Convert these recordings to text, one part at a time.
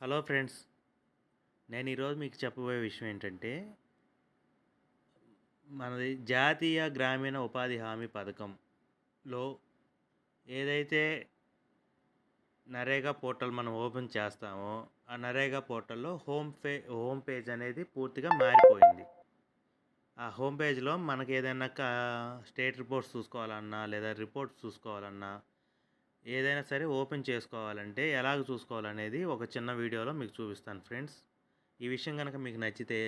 Hello friends, నేను ఈరోజు మీకు చెప్పబోయే విషయం ఏంటంటే, మనది జాతీయ గ్రామీణ ఉపాధి హామీ పథకంలో ఏదైతే నరేగా పోర్టల్ మనం ఓపెన్ చేస్తామో, ఆ నరేగా పోర్టల్‌లో హోమ్ పేజ్ అనేది పూర్తిగా మారిపోయింది. ఆ హోమ్ పేజ్‌లో మనకేదైనా స్టేట్ రిపోర్ట్స్ చూసుకోవాలన్నా, లేదా రిపోర్ట్స్ చూసుకోవాలన్నా, ఏదైనా సరే ఓపెన్ చేసుకోవాలంటే ఎలాగ చూసుకోవాలనేది ఒక చిన్న వీడియోలో మీకు చూపిస్తాను ఫ్రెండ్స్. ఈ విషయం గనక మీకు నచ్చితే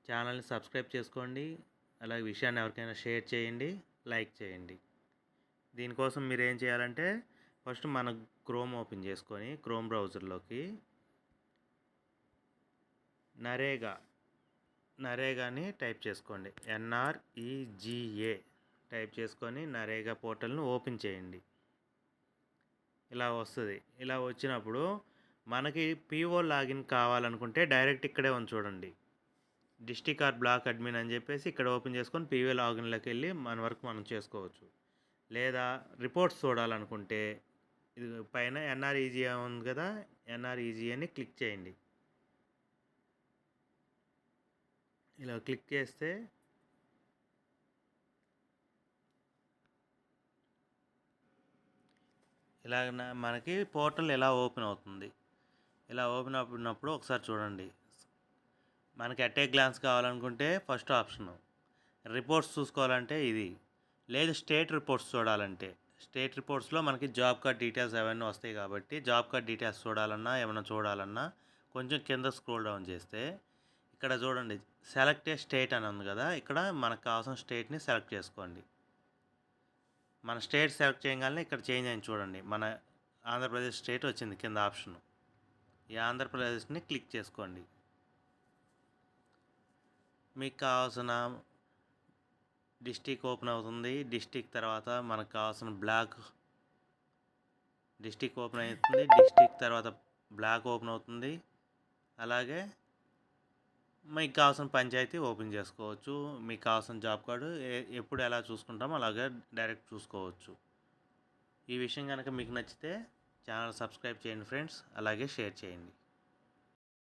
ఛానల్ని సబ్స్క్రైబ్ చేసుకోండి. అలాగే విషయాన్ని ఎవరికైనా షేర్ చేయండి, లైక్ చేయండి. దీనికోసం మీరు ఏం చేయాలంటే ఫస్ట్ మన క్రోమ్ ఓపెన్ చేసుకొని క్రోమ్ బ్రౌజర్లోకి నరేగాని టైప్ చేసుకోండి. NREGA టైప్ చేసుకొని నరేగా పోర్టల్ను ఓపెన్ చేయండి. ఇలా వస్తుంది. ఇలా వచ్చినప్పుడు మనకి PO లాగిన్ కావాలనుకుంటే డైరెక్ట్ ఇక్కడే ఉంది చూడండి, డిస్ట్రిక్ట్ ఆర్ బ్లాక్ అడ్మిన్ అని చెప్పేసి ఇక్కడ ఓపెన్ చేసుకొని PO లాగిన్లోకి వెళ్ళి మన వర్క్ మనం చేసుకోవచ్చు. లేదా రిపోర్ట్స్ చూడాలనుకుంటే ఇది పైన NREGA ఉంది కదా, NREGAని క్లిక్ చేయండి. ఇలా క్లిక్ చేస్తే ఇలాగ మనకి పోర్టల్ ఎలా ఓపెన్ అవుతుంది. ఇలా ఓపెన్ అవుతున్నప్పుడు ఒకసారి చూడండి, మనకి అట్ ఏ గ్లాన్స్ కావాలనుకుంటే ఫస్ట్ ఆప్షను, రిపోర్ట్స్ చూసుకోవాలంటే ఇది, లేదు స్టేట్ రిపోర్ట్స్ చూడాలంటే స్టేట్ రిపోర్ట్స్లో మనకి జాబ్ కార్డ్ డీటెయిల్స్ అవన్నీ వస్తాయి కాబట్టి జాబ్ కార్డ్ డీటెయిల్స్ చూడాలన్నా ఏమైనా చూడాలన్నా కొంచెం కింద స్క్రోల్ డౌన్ చేస్తే ఇక్కడ చూడండి సెలెక్ట్ ఏ స్టేట్ అని ఉంది కదా, ఇక్కడ మనకు కావాల్సిన స్టేట్ని సెలెక్ట్ చేసుకోండి. మన స్టేట్ సెలెక్ట్ చేయగానే ఇక్కడ చేంజ్ అయింది చూడండి, మన ఆంధ్రప్రదేశ్ స్టేట్ వచ్చింది కింద ఆప్షను. ఈ ఆంధ్రప్రదేశ్ని క్లిక్ చేసుకోండి. మీకు కావాల్సిన డిస్టిక్ ఓపెన్ అవుతుంది. డిస్టిక్ తర్వాత మనకు కావాల్సిన డిస్టిక్ ఓపెన్ అవుతుంది. డిస్టిక్ తర్వాత బ్లాక్ ఓపెన్ అవుతుంది. అలాగే మీకు కావాల్సిన పంచాయతీ ఓపెన్ చేసుకోవచ్చు. మీకు కావాల్సిన జాబ్ కార్డు ఎప్పుడు ఎలా చూసుకుంటామో అలాగే డైరెక్ట్ చూసుకోవచ్చు. ఈ విషయం కనుక మీకు నచ్చితే ఛానల్ సబ్స్క్రైబ్ చేయండి ఫ్రెండ్స్, అలాగే షేర్ చేయండి.